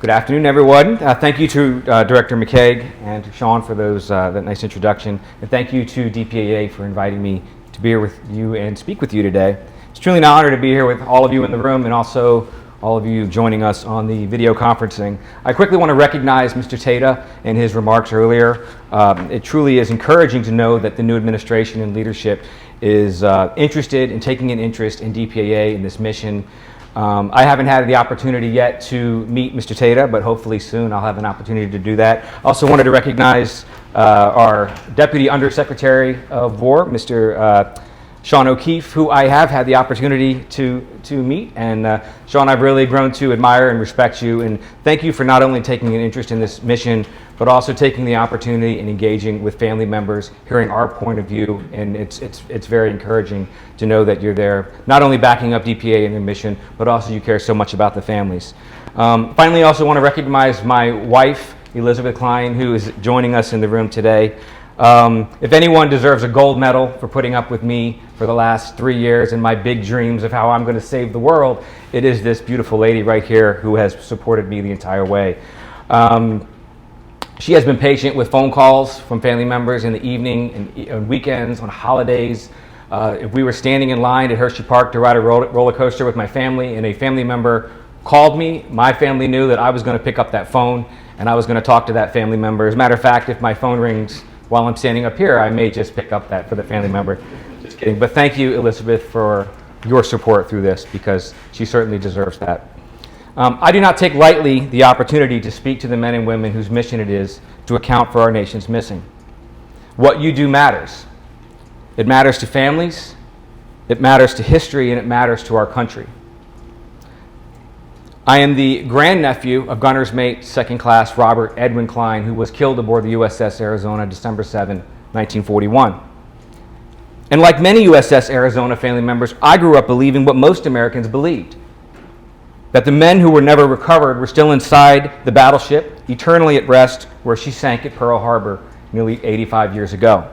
Good afternoon, everyone. Thank you to Director McKeague and to Sean for that nice introduction, and thank you to DPAA for inviting me to be here with you and speak with you today. It's truly an honor to be here with all of you in the room and also all of you joining us on the video conferencing. I quickly want to recognize Mr. Tata and his remarks earlier. It truly is encouraging to know that the new administration and leadership is interested in taking an interest in DPAA and this mission. I haven't had the opportunity yet to meet Mr. Tata, but hopefully soon I'll have an opportunity to do that. Also wanted to recognize our Deputy Undersecretary of War, Mr. Sean O'Keefe, who I have had the opportunity to meet. And Sean, I've really grown to admire and respect you, and thank you for not only taking an interest in this mission, but also taking the opportunity and engaging with family members, hearing our point of view, and it's very encouraging to know that you're there, not only backing up DPA and their mission, but also you care so much about the families. Finally, I also want to recognize my wife, Elizabeth Kline, who is joining us in the room today. If anyone deserves a gold medal for putting up with me for the last 3 years and my big dreams of how I'm going to save the world, it is this beautiful lady right here who has supported me the entire way. She has been patient with phone calls from family members in the evening and on weekends, on holidays. If we were standing in line at Hershey Park to ride a roller coaster with my family and a family member called me, my family knew that I was going to pick up that phone and I was going to talk to that family member. As a matter of fact, if my phone rings while I'm standing up here, I may just pick up that for the family member. Just kidding. But thank you, Elizabeth, for your support through this, because she certainly deserves that. I do not take lightly the opportunity to speak to the men and women whose mission it is to account for our nation's missing. What you do matters. It matters to families, it matters to history, and it matters to our country. I am the grandnephew of Gunner's Mate 2nd Class Robert Edwin Kline, who was killed aboard the USS Arizona December 7, 1941. And like many USS Arizona family members, I grew up believing what most Americans believed, that the men who were never recovered were still inside the battleship, eternally at rest, where she sank at Pearl Harbor nearly 85 years ago.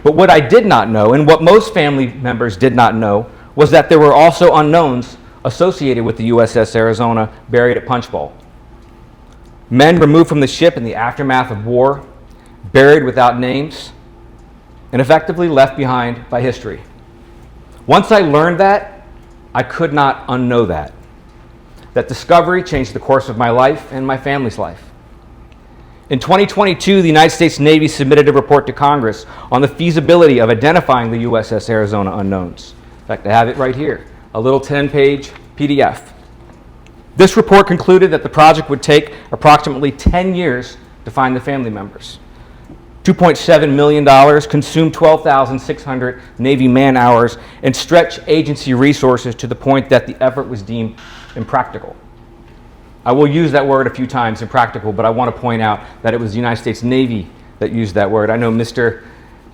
But what I did not know, and what most family members did not know, was that there were also unknowns associated with the USS Arizona buried at Punchbowl. Men removed from the ship in the aftermath of war, buried without names, and effectively left behind by history. Once I learned that, I could not unknow that. That discovery changed the course of my life and my family's life. In 2022, the United States Navy submitted a report to Congress on the feasibility of identifying the USS Arizona unknowns. In fact, I have it right here, a little 10-page PDF. This report concluded that the project would take approximately 10 years to find the family members. $2.7 million, consume 12,600 Navy man-hours, and stretch agency resources to the point that the effort was deemed impractical. I will use that word a few times, impractical, but I want to point out that it was the United States Navy that used that word. I know Mr.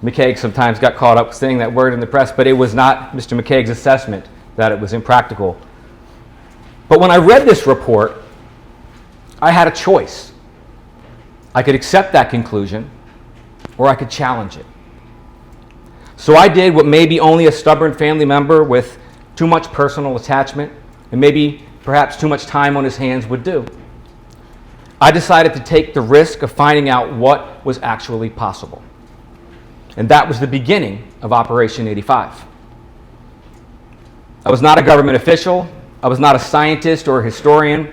McKeague sometimes got caught up saying that word in the press, but it was not Mr. McKeague's assessment that it was impractical. But when I read this report, I had a choice. I could accept that conclusion, or I could challenge it. So I did what maybe only a stubborn family member with too much personal attachment and maybe perhaps too much time on his hands would do. I decided to take the risk of finding out what was actually possible. And that was the beginning of Operation 85. I was not a government official. I was not a scientist or a historian.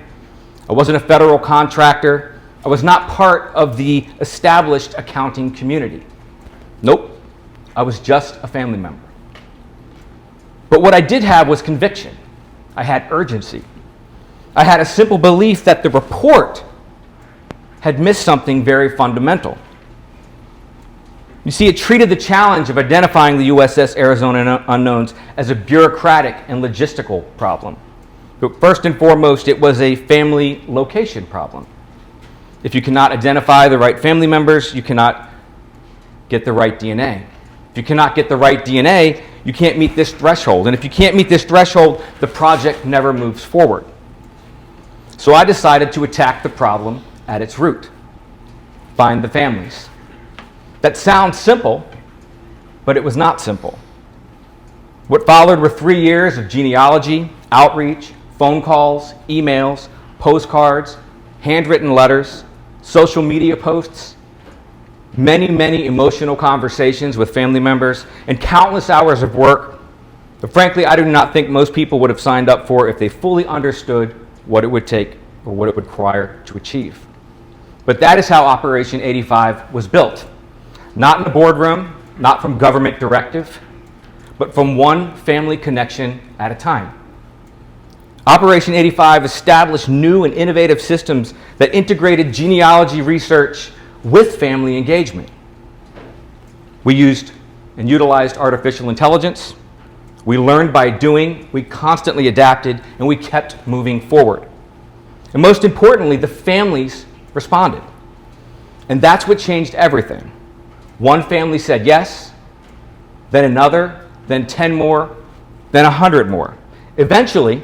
I wasn't a federal contractor. I was not part of the established accounting community. Nope, I was just a family member. But what I did have was conviction. I had urgency. I had a simple belief that the report had missed something very fundamental. You see, it treated the challenge of identifying the USS Arizona unknowns as a bureaucratic and logistical problem. But first and foremost, it was a family location problem. If you cannot identify the right family members, you cannot get the right DNA. If you cannot get the right DNA, you can't meet this threshold. And if you can't meet this threshold, the project never moves forward. So I decided to attack the problem at its root. Find the families. That sounds simple, but it was not simple. What followed were 3 years of genealogy, outreach, phone calls, emails, postcards, handwritten letters, social media posts, many emotional conversations with family members, and countless hours of work that frankly I do not think most people would have signed up for if they fully understood what it would take or what it would require to achieve. But that is how Operation 85 was built. Not in a boardroom, not from government directive, but from one family connection at a time. Operation 85 established new and innovative systems that integrated genealogy research with family engagement. We used and utilized artificial intelligence. We learned by doing, we constantly adapted, and we kept moving forward. And most importantly, the families responded. And that's what changed everything. One family said yes, then another, then 10 more, then 100 more. Eventually,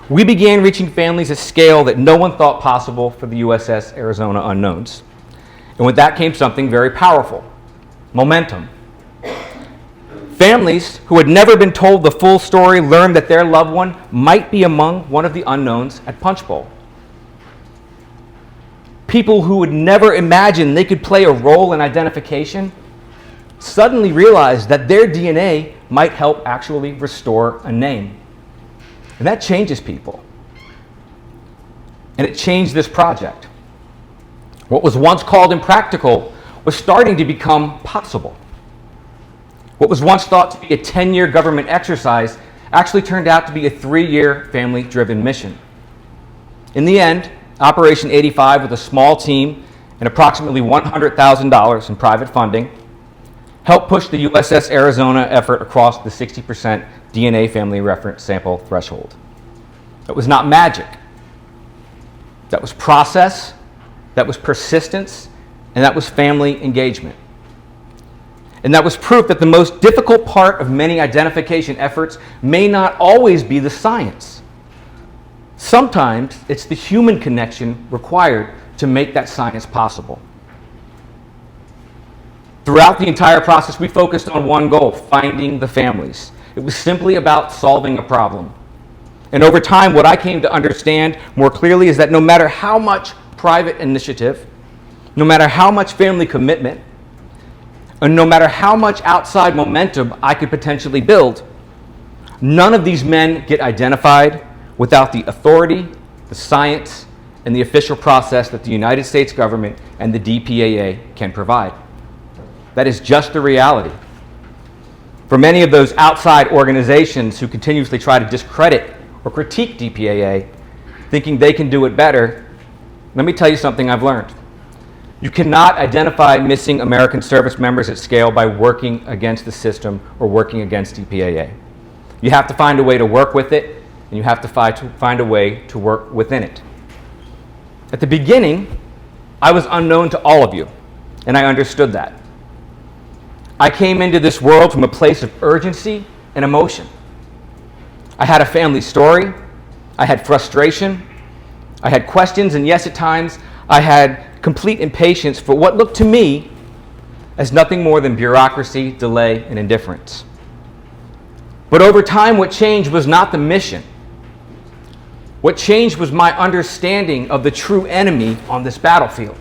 we began reaching families at scale that no one thought possible for the USS Arizona unknowns. And with that came something very powerful: momentum. Families who had never been told the full story learned that their loved one might be among one of the unknowns at Punch Bowl. People who would never imagine they could play a role in identification suddenly realized that their DNA might help actually restore a name. And that changes people. And it changed this project. What was once called impractical was starting to become possible. What was once thought to be a 10-year government exercise actually turned out to be a 3-year family-driven mission. In the end, Operation 85, with a small team and approximately $100,000 in private funding, helped push the USS Arizona effort across the 60% DNA family reference sample threshold. That was not magic. That was process, that was persistence, and that was family engagement. And that was proof that the most difficult part of many identification efforts may not always be the science. Sometimes it's the human connection required to make that science possible. Throughout the entire process, we focused on one goal: finding the families. It was simply about solving a problem. And over time, what I came to understand more clearly is that no matter how much private initiative, no matter how much family commitment, and no matter how much outside momentum I could potentially build, none of these men get identified without the authority, the science, and the official process that the United States government and the DPAA can provide. That is just the reality. For many of those outside organizations who continuously try to discredit or critique DPAA, thinking they can do it better, let me tell you something I've learned. You cannot identify missing American service members at scale by working against the system or working against DPAA. You have to find a way to work with it, and you have to find a way to work within it. At the beginning, I was unknown to all of you, and I understood that. I came into this world from a place of urgency and emotion. I had a family story, I had frustration, I had questions, and yes, at times, I had complete impatience for what looked to me as nothing more than bureaucracy, delay, and indifference. But over time, what changed was not the mission. What changed was my understanding of the true enemy on this battlefield.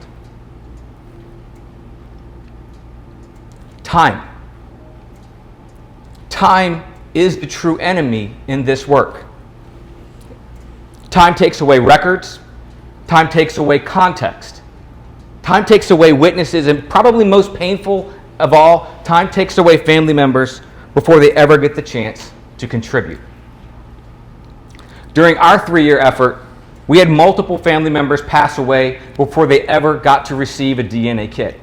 Time. Time is the true enemy in this work. Time takes away records. Time takes away context. Time takes away witnesses, and probably most painful of all, time takes away family members before they ever get the chance to contribute. During our 3-year effort, we had multiple family members pass away before they ever got to receive a DNA kit.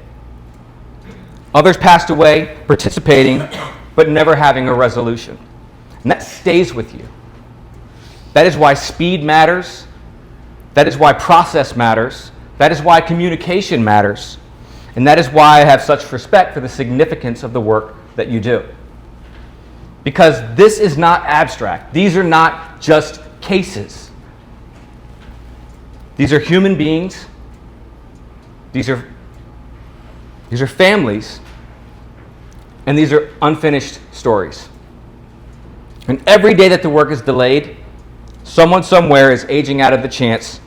Others passed away participating, but never having a resolution. And that stays with you. That is why speed matters. That is why process matters. That is why communication matters. And that is why I have such respect for the significance of the work that you do. Because this is not abstract. These are not just cases. These are human beings. These are families. And these are unfinished stories. And every day that the work is delayed, someone somewhere is aging out of the chance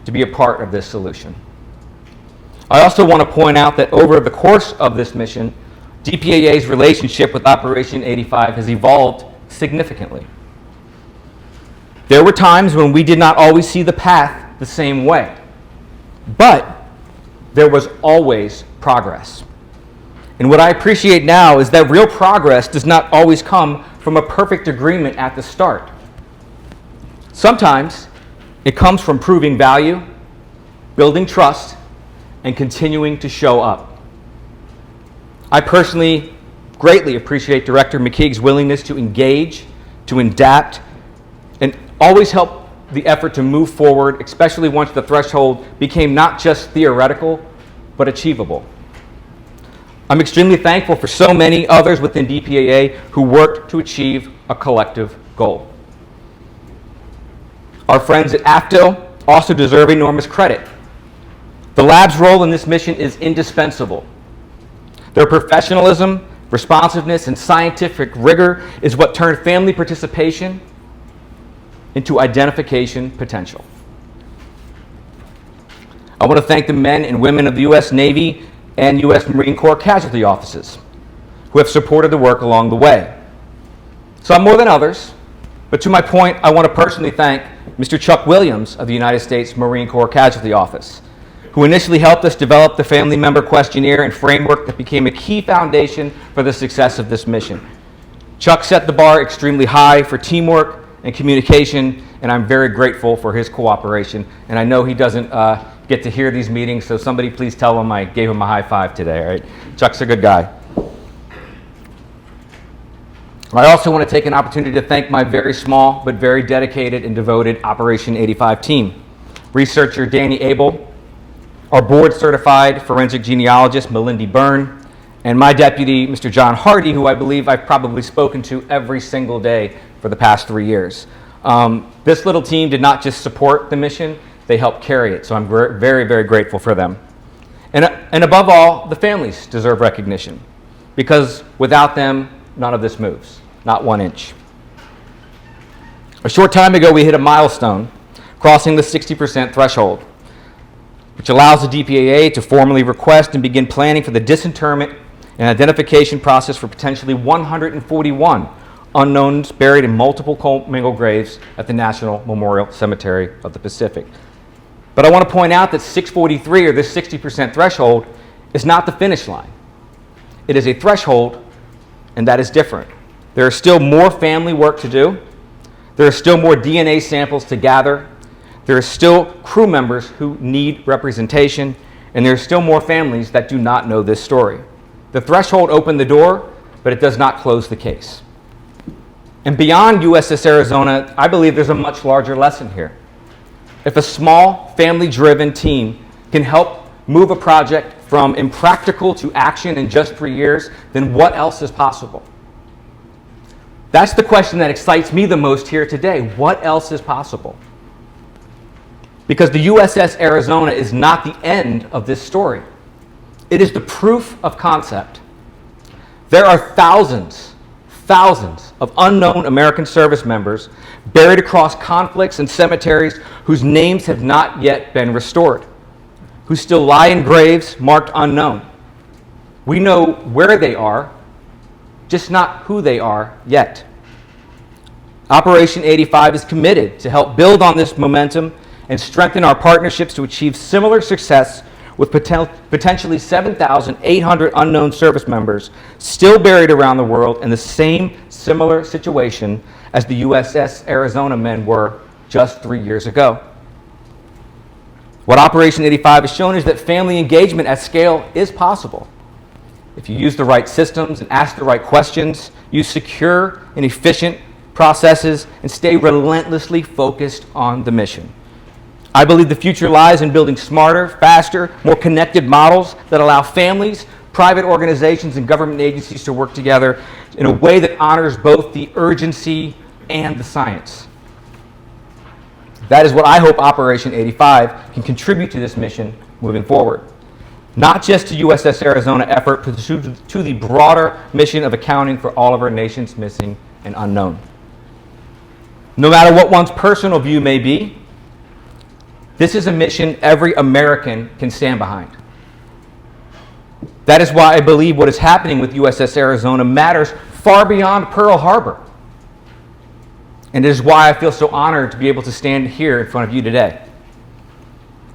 to be a part of this solution. I also want to point out that over the course of this mission, DPAA's relationship with Operation 85 has evolved significantly. There were times when we did not always see the path the same way, but there was always progress. And what I appreciate now is that real progress does not always come from a perfect agreement at the start. Sometimes it comes from proving value, building trust, and continuing to show up. I personally greatly appreciate Director McKeague's willingness to engage, to adapt, and always help the effort to move forward, especially once the threshold became not just theoretical, but achievable. I'm extremely thankful for so many others within DPAA who worked to achieve a collective goal. Our friends at AFTO also deserve enormous credit. The lab's role in this mission is indispensable. Their professionalism, responsiveness, and scientific rigor is what turned family participation into identification potential. I want to thank the men and women of the U.S. Navy and U.S. Marine Corps casualty offices who have supported the work along the way. Some more than others, but to my point, I want to personally thank Mr. Chuck Williams of the United States Marine Corps Casualty Office, who initially helped us develop the family member questionnaire and framework that became a key foundation for the success of this mission. Chuck set the bar extremely high for teamwork and communication, and I'm very grateful for his cooperation. And I know he doesn't get to hear these meetings, so somebody please tell him I gave him a high five today, all right? Chuck's a good guy. I also want to take an opportunity to thank my very small but very dedicated and devoted Operation 85 team. Researcher Danny Abel, our board-certified forensic genealogist Melindy Byrne, and my deputy, Mr. John Hardy, who I believe I've probably spoken to every single day for the past 3 years. This little team did not just support the mission, they helped carry it, so I'm very, very grateful for them. And above all, the families deserve recognition, because without them, none of this moves, not 1 inch. A short time ago, we hit a milestone, crossing the 60% threshold, which allows the DPAA to formally request and begin planning for the disinterment and identification process for potentially 141 unknowns buried in multiple commingled graves at the National Memorial Cemetery of the Pacific. But I want to point out that 643, or this 60% threshold, is not the finish line. It is a threshold, and that is different. There is still more family work to do. There are still more DNA samples to gather. There are still crew members who need representation, and there are still more families that do not know this story. The threshold opened the door, but it does not close the case. And beyond USS Arizona, I believe there's a much larger lesson here. If a small, family-driven team can help move a project from impractical to action in just 3 years, then what else is possible? That's the question that excites me the most here today. What else is possible? Because the USS Arizona is not the end of this story. It is the proof of concept. There are thousands of unknown American service members buried across conflicts and cemeteries whose names have not yet been restored, who still lie in graves marked unknown. We know where they are, just not who they are yet. Operation 85 is committed to help build on this momentum and strengthen our partnerships to achieve similar success with potentially 7,800 unknown service members still buried around the world in the same similar situation as the USS Arizona men were just 3 years ago. What Operation 85 has shown is that family engagement at scale is possible. If you use the right systems and ask the right questions, use secure and efficient processes, and stay relentlessly focused on the mission. I believe the future lies in building smarter, faster, more connected models that allow families, private organizations, and government agencies to work together in a way that honors both the urgency and the science. That is what I hope Operation 85 can contribute to this mission moving forward. Not just to USS Arizona effort, but to the broader mission of accounting for all of our nation's missing and unknown. No matter what one's personal view may be, This is a mission every American can stand behind. That is why I believe what is happening with USS Arizona matters far beyond Pearl Harbor. And it is why I feel so honored to be able to stand here in front of you today.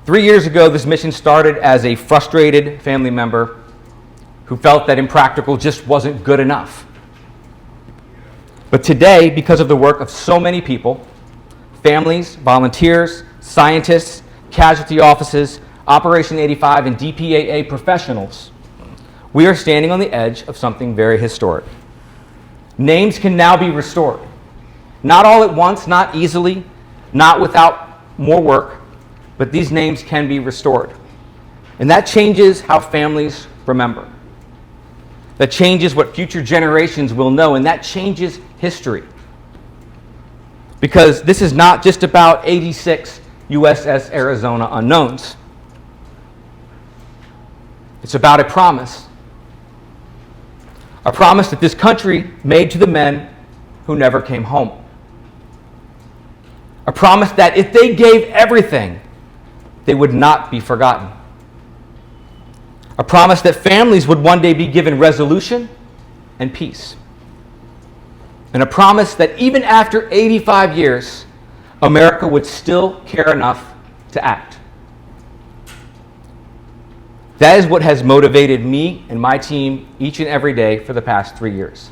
3 years ago, this mission started as a frustrated family member who felt that impractical just wasn't good enough. But today, because of the work of so many people, families, volunteers, scientists, casualty offices, Operation 85, and DPAA professionals, we are standing on the edge of something very historic. Names can now be restored. Not all at once, not easily, not without more work, but these names can be restored. And that changes how families remember. That changes what future generations will know, and that changes history. Because this is not just about 86 USS Arizona unknowns. It's about a promise. A promise that this country made to the men who never came home. A promise that if they gave everything, they would not be forgotten. A promise that families would one day be given resolution and peace. And a promise that even after 85 years, America would still care enough to act. That is what has motivated me and my team each and every day for the past 3 years.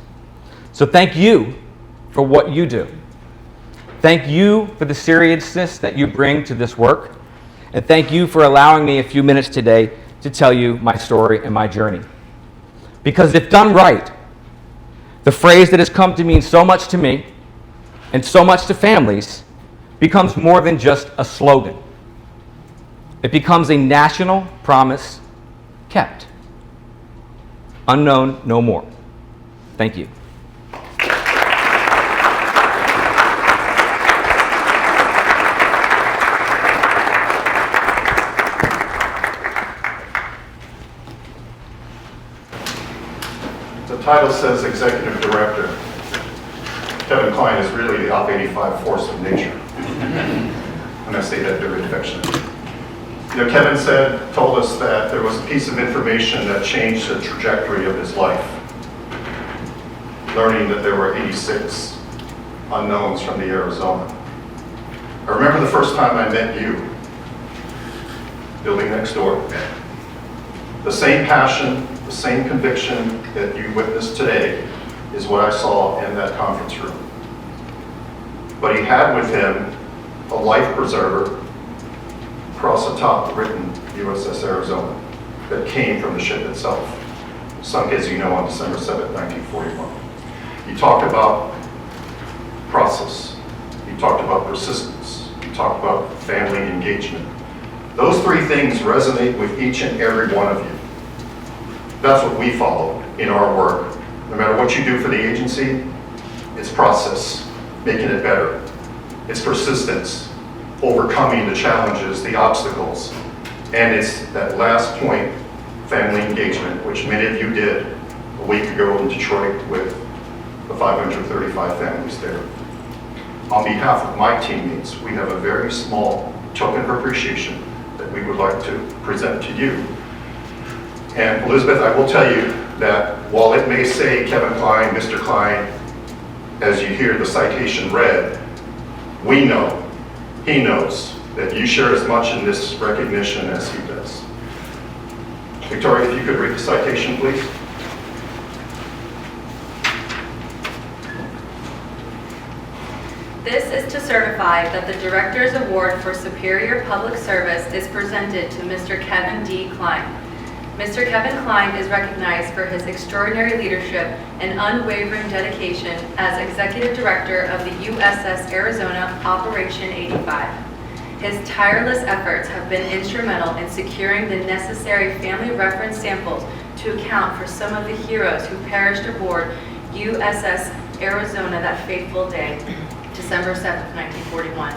So thank you for what you do. Thank you for the seriousness that you bring to this work. And thank you for allowing me a few minutes today to tell you my story and my journey. Because if done right, the phrase that has come to mean so much to me and so much to families becomes more than just a slogan. It becomes a national promise kept. Unknown no more. Thank you. The title says Executive Director. Kevin Kline is really the Op-85 force of nature. And I say that very affectionately. You know, Kevin told us that there was a piece of information that changed the trajectory of his life. Learning that there were 86 unknowns from the Arizona. I remember the first time I met you, building next door. The same passion, the same conviction that you witnessed today is what I saw in that conference room. But he had with him a life preserver across the top written USS Arizona that came from the ship itself, sunk, as you know, on December 7, 1941. He talked about process. He talked about persistence. He talked about family engagement. Those three things resonate with each and every one of you. That's what we follow in our work. No matter what you do for the agency, it's process, making it better. It's persistence, overcoming the challenges, the obstacles. And it's that last point, family engagement, which many of you did a week ago in Detroit with the 535 families there. On behalf of my teammates, we have a very small token of appreciation that we would like to present to you. And Elizabeth, I will tell you that while it may say Kevin Kline, Mr. Kline, as you hear the citation read, we know, he knows, that you share as much in this recognition as he does. Victoria, if you could read the citation, please. This is to certify that the Director's Award for Superior Public Service is presented to Mr. Kevin D. Kline. Mr. Kevin Kline is recognized for his extraordinary leadership and unwavering dedication as Executive Director of the USS Arizona Operation 85. His tireless efforts have been instrumental in securing the necessary family reference samples to account for some of the heroes who perished aboard USS Arizona that fateful day, December 7, 1941.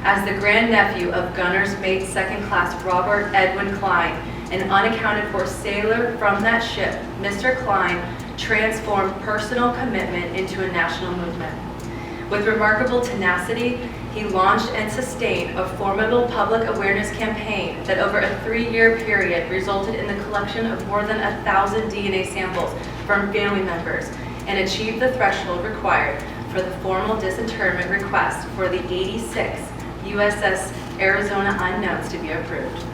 As the grandnephew of Gunner's Mate Second Class Robert Edwin Kline, an unaccounted-for sailor from that ship, Mr. Kline transformed personal commitment into a national movement. With remarkable tenacity, He launched and sustained a formidable public awareness campaign that over a 3-year period resulted in the collection of more than 1,000 DNA samples from family members and achieved the threshold required for the formal disinterment request for the 86 USS Arizona unknowns to be approved.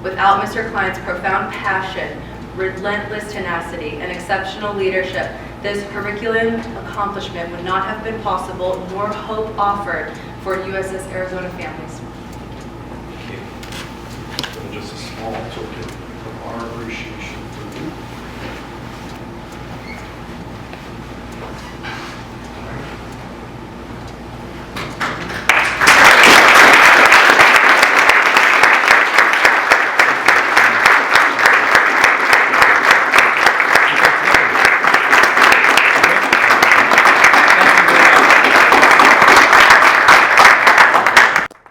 Without Mr. Kline's profound passion, relentless tenacity, and exceptional leadership, this Herculean accomplishment would not have been possible, nor hope offered for USS Arizona families. And just a small token of our appreciation